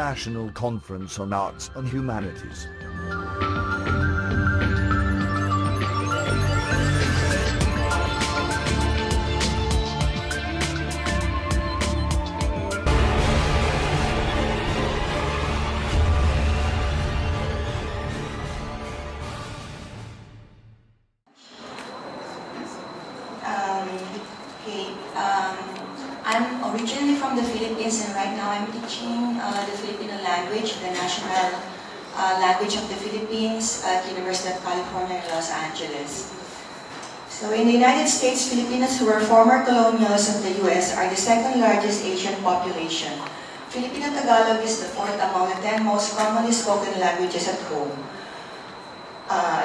International Conference on Arts and Humanities. I'm originally from the Philippines, and right now I'm teaching the Filipino language, the national language of the Philippines at University of California in Los Angeles. So in the United States, Filipinos who were former colonials of the US are the second largest Asian population. Filipino Tagalog is the fourth among the 10 most commonly spoken languages at home,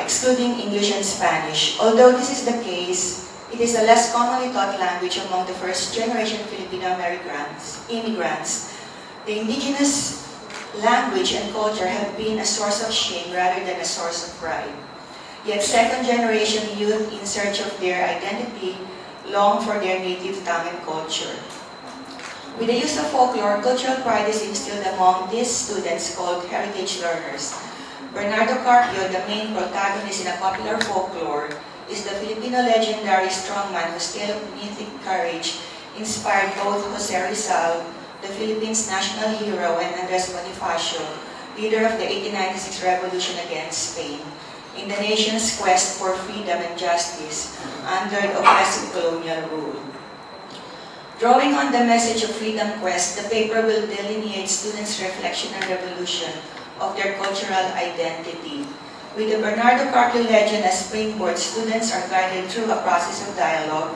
excluding English and Spanish. Although this is the case, it is a less commonly taught language among the first-generation Filipino immigrants. The indigenous language and culture have been a source of shame rather than a source of pride. Yet second-generation youth in search of their identity long for their native tongue and culture. With the use of folklore, cultural pride is instilled among these students called heritage learners. Bernardo Carpio, the main protagonist in a popular folklore, is the Filipino legendary strongman whose tale of mythic courage inspired both Jose Rizal, the Philippines' national hero, and Andres Bonifacio, leader of the 1896 revolution against Spain, in the nation's quest for freedom and justice under the oppressive colonial rule. Drawing on the message of freedom quest, the paper will delineate students' reflection and revolution of their cultural identity. With the Bernardo Carpio legend as springboard, students are guided through a process of dialogue,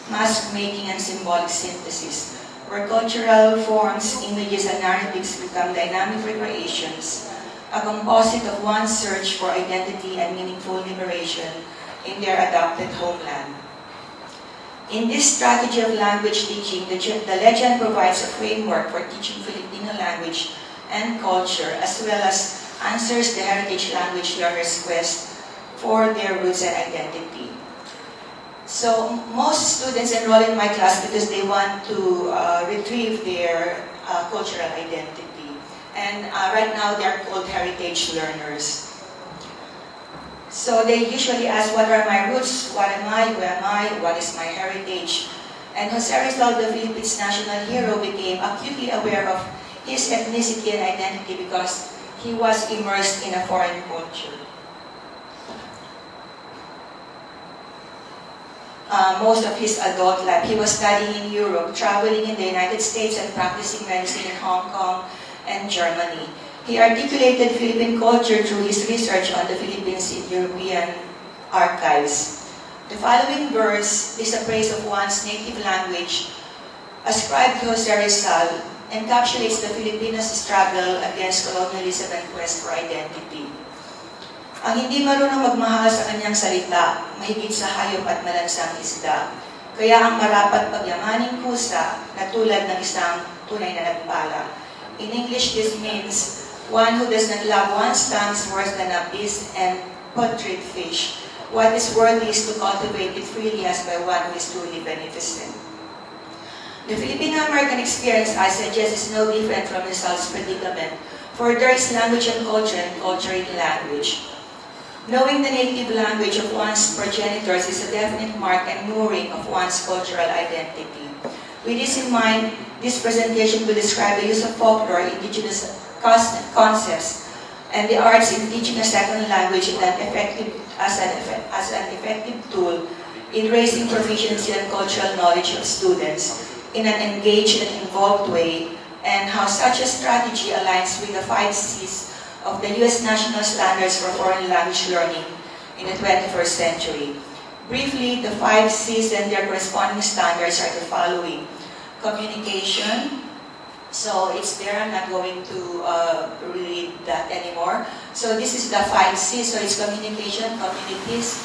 mask-making, and symbolic synthesis, where cultural forms, images, and narratives become dynamic recreations, a composite of one's search for identity and meaningful liberation in their adopted homeland. In this strategy of language teaching, the legend provides a framework for teaching Filipino language and culture, as well as answers the heritage language learners' quest for their roots and identity. So most students enroll in my class because they want to retrieve their cultural identity. And right now they're called heritage learners. So they usually ask, what are my roots? What am I? Who am I? What is my heritage? And Jose Rizal, the Philippines' national hero, became acutely aware of his ethnicity and identity because he was immersed in a foreign culture. Most of his adult life, he was studying in Europe, traveling in the United States, and practicing medicine in Hong Kong and Germany. He articulated Philippine culture through his research on the Philippines in European archives. The following verse is a praise of one's native language, ascribed to Jose Rizal, encapsulates the Filipinos' struggle against colonialism and quest for identity. Ang hindi marunong magmahal sa kanyang salita, mahigit sa hayop at malansang isda. Kaya ang marapat pagyamaning kusa na tulad ng isang tunay na nagpala. In English, this means, one who does not love one's tongue is worse than a beast and putrid fish. What is worthy is to cultivate it freely as by one who is truly beneficent. The Filipino-American experience, I suggest, is no different from Rizal's predicament, for there is language and culture in language. Knowing the native language of one's progenitors is a definite mark and mooring of one's cultural identity. With this in mind, this presentation will describe the use of folklore, indigenous concepts, and the arts in teaching a second language as an effective tool in raising proficiency and cultural knowledge of students in an engaged and involved way, and how such a strategy aligns with the 5 C's of the U.S. National Standards for Foreign Language Learning in the 21st century. Briefly, the 5 C's and their corresponding standards are the following. Communication. So it's there, I'm not going to read that anymore. So this is the 5 C's, so it's communication, communities,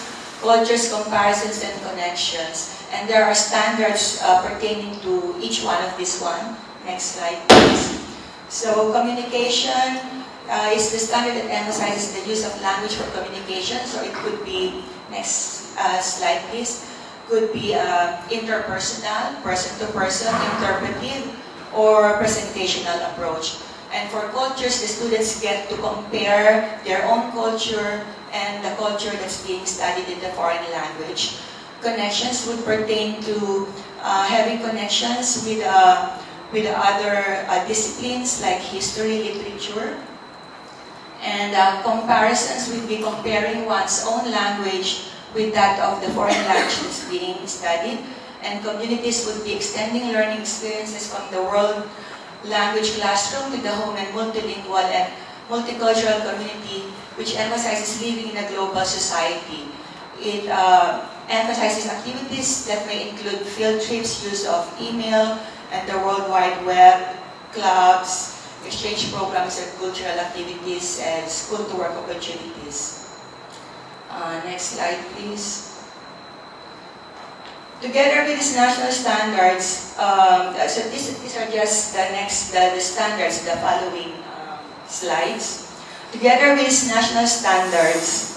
cultures, comparisons, and connections. And there are standards pertaining to each one of this one. Next slide, please. So communication is the standard that emphasizes the use of language for communication. So it could be, next slide please, could be interpersonal, person-to-person, interpretive, or presentational approach. And for cultures, the students get to compare their own culture and the culture that's being studied in the foreign language. Connections would pertain to having connections with the other disciplines like history, literature. And comparisons would be comparing one's own language with that of the foreign language that's being studied. And communities would be extending learning experiences from the world language classroom to the home and multilingual and multicultural community, which emphasizes living in a global society. It emphasizes activities that may include field trips, use of email and the World Wide Web, clubs, exchange programs and cultural activities, and school-to-work opportunities. Next slide, please. Together with these national standards, so these are just the standards, the following slides. Together with these national standards,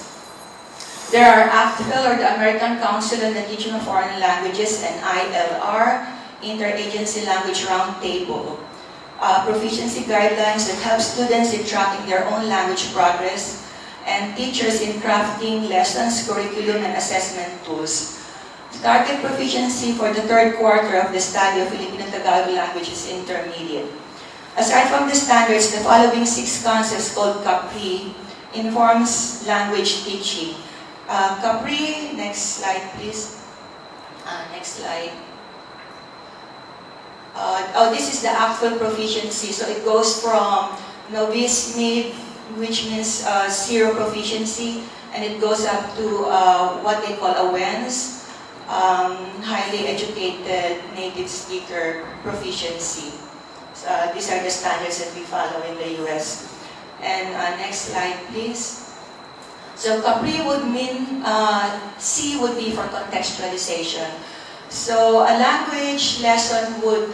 there are ACTFL, or the American Council on the Teaching of Foreign Languages, and ILR, Interagency Language Roundtable, proficiency guidelines that help students in tracking their own language progress, and teachers in crafting lessons, curriculum, and assessment tools. Target proficiency for the third quarter of the study of Filipino Tagalog language is intermediate. Aside from the standards, the following 6 concepts called CAPRI informs language teaching. CAPRI, next slide please. Next slide. This is the actual proficiency. So it goes from novice, mid, which means 0 proficiency, and it goes up to what they call AWENS, highly educated native speaker proficiency. So, these are the standards that we follow in the US. And next slide, please. So CAPRI would mean, C would be for contextualization. So a language lesson would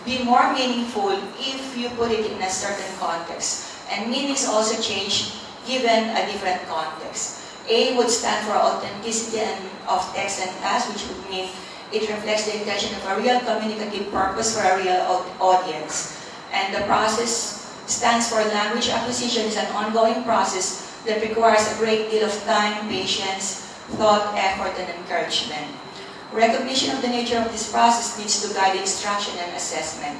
be more meaningful if you put it in a certain context. And meanings also change given a different context. A would stand for authenticity of text and task, which would mean it reflects the intention of a real communicative purpose for a real audience. And the process stands for language acquisition is an ongoing process that requires a great deal of time, patience, thought, effort, and encouragement. Recognition of the nature of this process needs to guide instruction and assessment.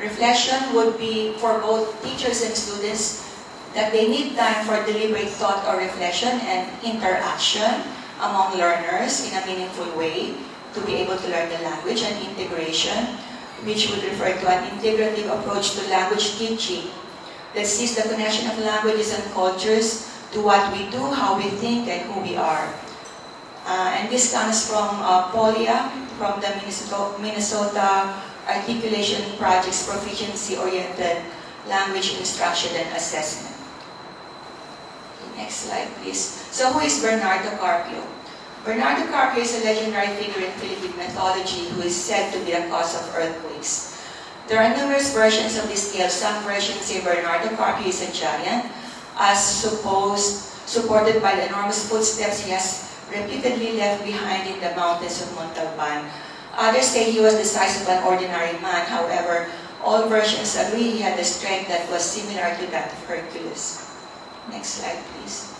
Reflection would be for both teachers and students that they need time for deliberate thought or reflection and interaction among learners in a meaningful way to be able to learn the language, and integration, which would refer to an integrative approach to language teaching that sees the connection of languages and cultures to what we do, how we think, and who we are. And this comes from Polia, from the Minnesota Articulation Project's proficiency-oriented language instruction and assessment. Next slide, please. So who is Bernardo Carpio? Bernardo Carpio is a legendary figure in Philippine mythology who is said to be the cause of earthquakes. There are numerous versions of this tale. Some versions say Bernardo Carpio is a giant, as supported by the enormous footsteps he has repeatedly left behind in the mountains of Montalban. Others say he was the size of an ordinary man. However, all versions agree he had a strength that was similar to that of Hercules. Next slide, please.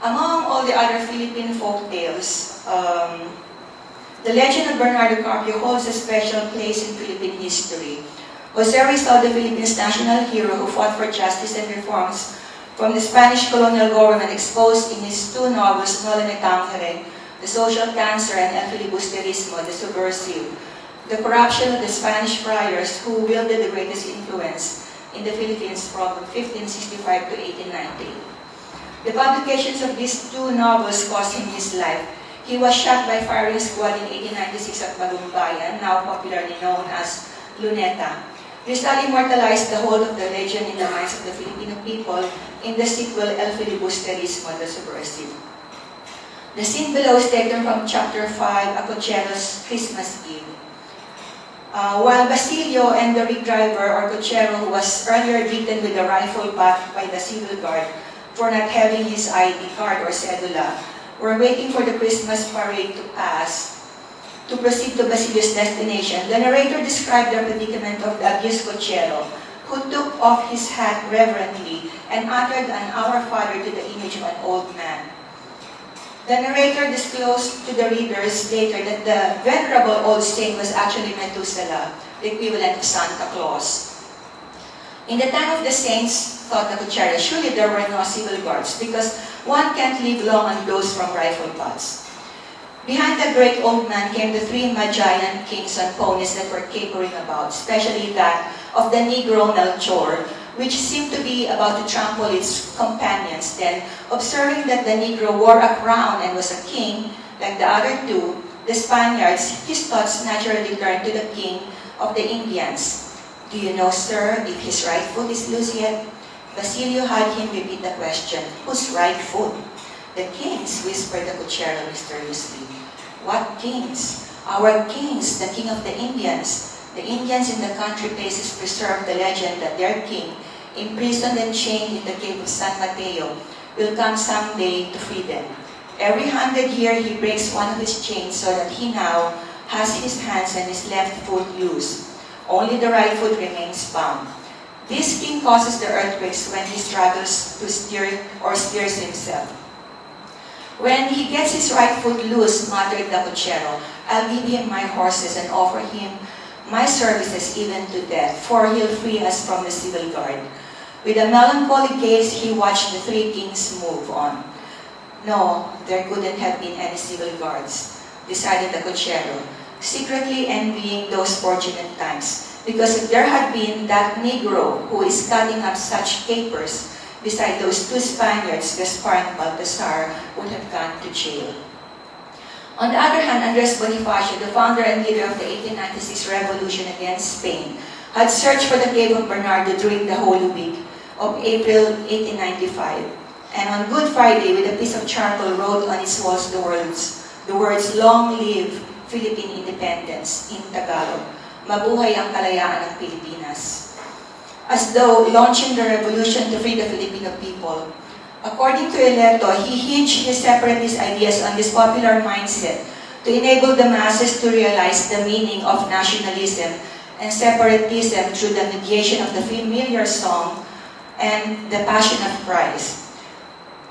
Among all the other Philippine folk tales, the legend of Bernardo Carpio holds a special place in Philippine history. Jose Rizal, the Philippines' national hero who fought for justice and reforms from the Spanish colonial government, exposed in his 2 novels, Nola Me Tangere, The Social Cancer, and El Filibusterismo, The Subversive, the corruption of the Spanish friars who wielded the greatest influence in the Philippines from 1565 to 1890. The publications of these 2 novels cost him his life. He was shot by firing squad in 1896 at Bagumbayan, now popularly known as Luneta. Rizal immortalized the whole of the legend in the minds of the Filipino people in the sequel El Filibusterismo, The Subversive. The scene below is taken from chapter 5, Acochero's Christmas Eve. While Basilio and the rig driver, or cochero, who was earlier beaten with a rifle butt by the civil guard for not having his ID card or cedula, were waiting for the Christmas parade to pass, to proceed to Basilio's destination, the narrator described the predicament of the abused cochero, who took off his hat reverently and uttered an Our Father to the image of an old man. The narrator disclosed to the readers later that the venerable old saint was actually Methuselah, the equivalent of Santa Claus. In the time of the saints, thought the cochero, surely there were no civil guards because one can't live long on blows from rifle butts. Behind the great old man came the three Magian kings on ponies that were capering about, especially that of the Negro Melchor, which seemed to be about to trample its companions. Then, observing that the Negro wore a crown and was a king, like the other two, the Spaniards, his thoughts naturally turned to the king of the Indians. Do you know, sir, if his right foot is loose yet? Basilio had him repeat the question, whose right foot? The kings, whispered the cochero mysteriously. What kings? Our kings, the king of the Indians. The Indians in the country places preserve the legend that their king, imprisoned and chained in the cave of San Mateo, will come someday to free them. Every 100 years he breaks one of his chains so that he now has his hands and his left foot loose. Only the right foot remains bound. This king causes the earthquakes when he struggles to steer or steers himself. When he gets his right foot loose, muttered the cochero, I'll give him my horses and offer him my services even to death, for he'll free us from the civil guard. With a melancholy gaze, he watched the three kings move on. No, there couldn't have been any civil guards, decided the cochero, secretly envying those fortunate times, because if there had been that Negro who is cutting up such capers, beside those two Spaniards, Gaspar and Baltasar would have gone to jail. On the other hand, Andres Bonifacio, the founder and leader of the 1896 revolution against Spain, had searched for the cave of Bernardo during the Holy Week of April 1895, and on Good Friday, with a piece of charcoal, wrote on its walls the words, Long live Philippine independence, in Tagalog, mabuhay ang kalayaan ng Pilipinas. As though launching the revolution to free the Filipino people. According to Eleto, he hinged his separatist ideas on this popular mindset to enable the masses to realize the meaning of nationalism and separatism through the mediation of the familiar song and the passion of Christ.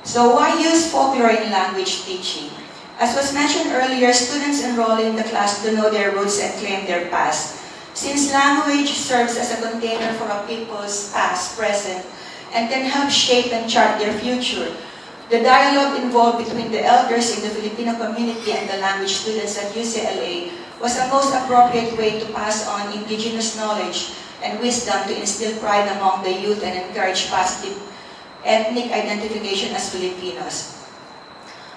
So why use folklore in language teaching? As was mentioned earlier, students enroll in the class to know their roots and claim their past. Since language serves as a container for a people's past, present, and can help shape and chart their future, the dialogue involved between the elders in the Filipino community and the language students at UCLA was a most appropriate way to pass on indigenous knowledge and wisdom to instill pride among the youth and encourage positive ethnic identification as Filipinos.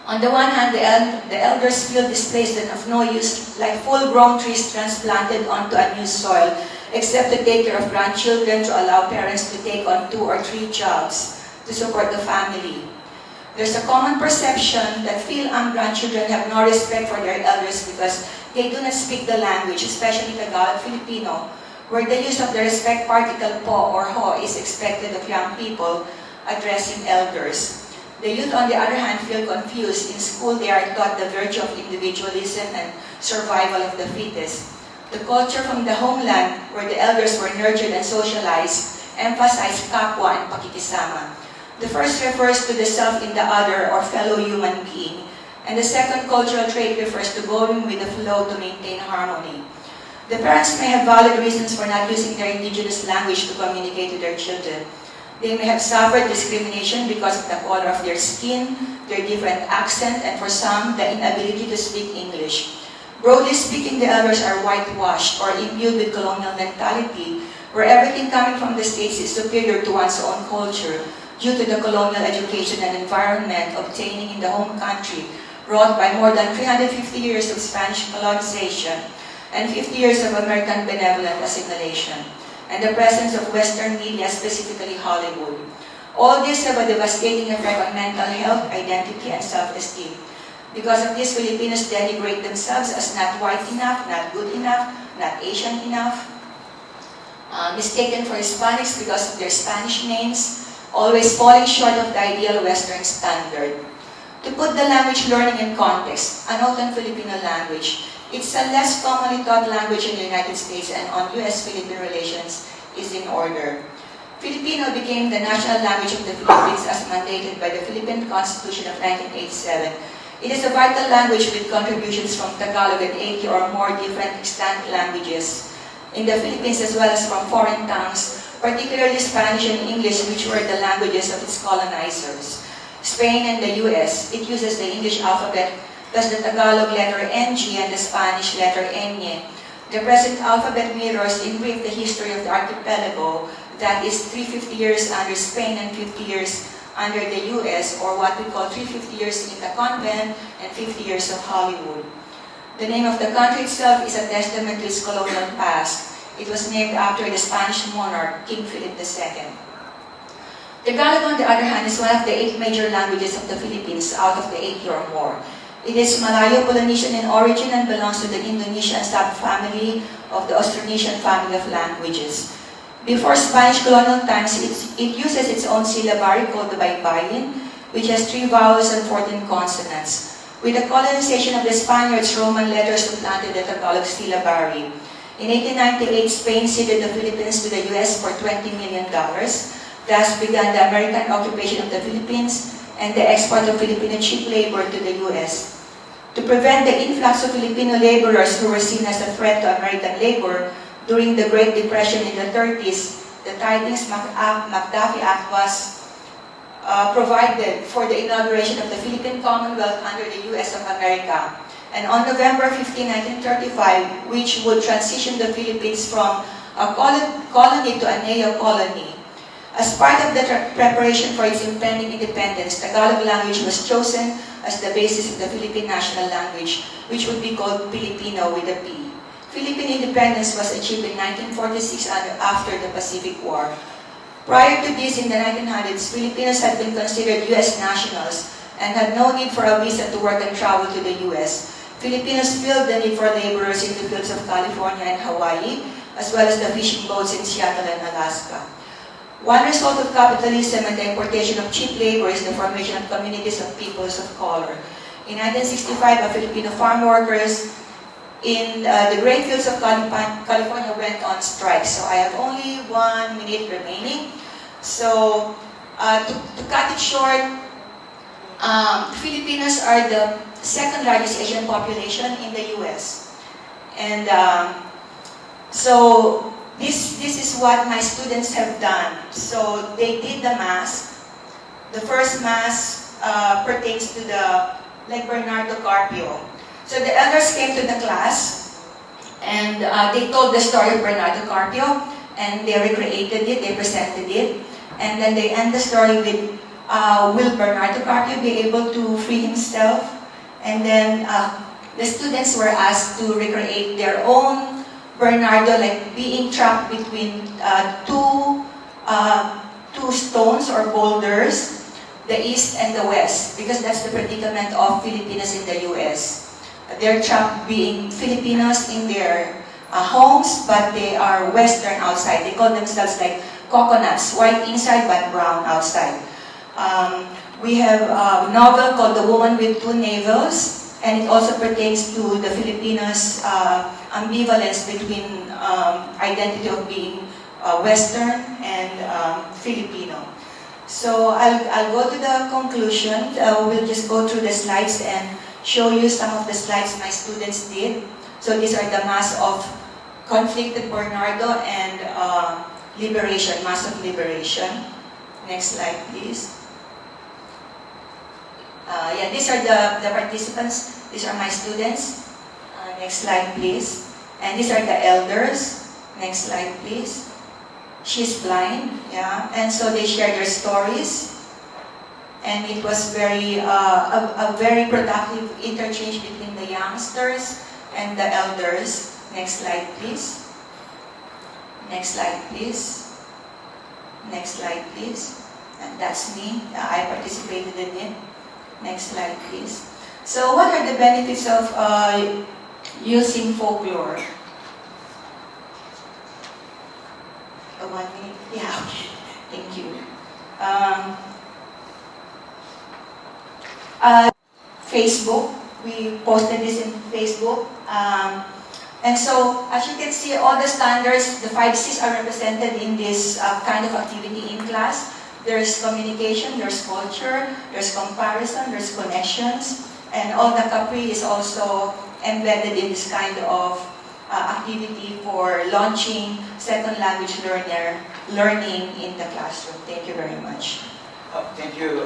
On the one hand, the elders feel displaced and of no use, like full-grown trees transplanted onto a new soil, except to take care of grandchildren, to allow parents to take on 2 or 3 jobs to support the family. There's a common perception that Phil-Am grandchildren have no respect for their elders because they do not speak the language, especially Tagalog Filipino, where the use of the respect particle po or ho is expected of young people addressing elders. The youth, on the other hand, feel confused. In school, they are taught the virtue of individualism and survival of the fittest. The culture from the homeland, where the elders were nurtured and socialized, emphasized kapwa and pakikisama. The first refers to the self in the other or fellow human being, and the second cultural trait refers to going with the flow to maintain harmony. The parents may have valid reasons for not using their indigenous language to communicate to their children. They may have suffered discrimination because of the color of their skin, their different accent, and for some, the inability to speak English. Broadly speaking, the elders are whitewashed or imbued with colonial mentality, where everything coming from the States is superior to one's own culture due to the colonial education and environment obtaining in the home country, wrought by more than 350 years of Spanish colonization and 50 years of American benevolent assimilation, and the presence of Western media, specifically Hollywood. All this have a devastating effect on mental health, identity, and self-esteem. Because of this, Filipinos denigrate themselves as not white enough, not good enough, not Asian enough, mistaken for Hispanics because of their Spanish names, always falling short of the ideal Western standard. To put the language learning in context, an Autumn Filipino language It's a less commonly taught language in the United States, and on U.S.-Philippine relations is in order. Filipino became the national language of the Philippines as mandated by the Philippine Constitution of 1987. It is a vital language with contributions from Tagalog and 80 or more different extant languages in the Philippines, as well as from foreign tongues, particularly Spanish and English, which were the languages of its colonizers. Spain and the US, it uses the English alphabet, thus the Tagalog letter NG and the Spanish letter ñ. The present alphabet mirrors in brief the history of the archipelago, that is 350 years under Spain and 50 years under the US, or what we call 350 years in the convent and 50 years of Hollywood. The name of the country itself is a testament to its colonial past. It was named after the Spanish monarch, King Philip II. Tagalog, on the other hand, is one of the 8 major languages of the Philippines out of the 80 or more. It is Malayo-Polynesian in origin and belongs to the Indonesian subfamily of the Austronesian family of languages. Before Spanish colonial times, it uses its own syllabary called the Baybayin, which has 3 vowels and 14 consonants. With the colonization of the Spaniards, Roman letters supplanted the Tagalog syllabary. In 1898, Spain ceded the Philippines to the US for $20 million. Thus began the American occupation of the Philippines and the export of Filipino cheap labor to the US. To prevent the influx of Filipino laborers who were seen as a threat to American labor, during the Great Depression in the 30s, the Tydings-McDuffie Act was provided for the inauguration of the Philippine Commonwealth under the US of America. And on November 15, 1935, which would transition the Philippines from a colony to a neo-colony. As part of the preparation for its impending independence, Tagalog language was chosen as the basis of the Philippine national language, which would be called Filipino with a P. Philippine independence was achieved in 1946 after the Pacific War. Prior to this, in the 1900s, Filipinos had been considered US nationals and had no need for a visa to work and travel to the US. Filipinos filled the need for laborers in the fields of California and Hawaii, as well as the fishing boats in Seattle and Alaska. One result of capitalism and the importation of cheap labor is the formation of communities of peoples of color. In 1965, a Filipino farm workers in the grain fields of California went on strike. So I have only 1 minute remaining. So to cut it short, Filipinos are the second largest Asian population in the US. And so this is what my students have done. So they did the mass. The first mass pertains to like Bernardo Carpio. So the elders came to the class and they told the story of Bernardo Carpio, and they recreated it, they presented it, and then they end the story with, will Bernardo Carpio be able to free himself? And then the students were asked to recreate their own Bernardo, like being trapped between two stones or boulders, the east and the west, because that's the predicament of Filipinos in the US. They're trapped being Filipinos in their homes, but they are Western outside. They call themselves like coconuts, white inside but brown outside. We have a novel called The Woman with Two Navels, and it also pertains to the Filipinos' ambivalence between identity of being Western and Filipino. So I'll go to the conclusion. We'll just go through the slides and show you some of the slides my students did. So these are the mass of conflicted Bernardo and liberation, mass of liberation. Next slide, please. Yeah, these are the participants. These are my students. Next slide, please. And these are the elders. Next slide, please. She's blind, yeah. And so they share their stories. And it was a very productive interchange between the youngsters and the elders. Next slide, please. Next slide, please. Next slide, please. And that's me. I participated in it. Next slide, please. So what are the benefits of using folklore? 1 minute? Yeah, okay. Thank you. Facebook, We posted this in Facebook. And so, as you can see, all the standards, the 5 C's are represented in this kind of activity in class. There's communication, there's culture, there's comparison, there's connections, and all the Capri is also embedded in this kind of activity for launching second language learning in the classroom. Thank you very much. Thank you,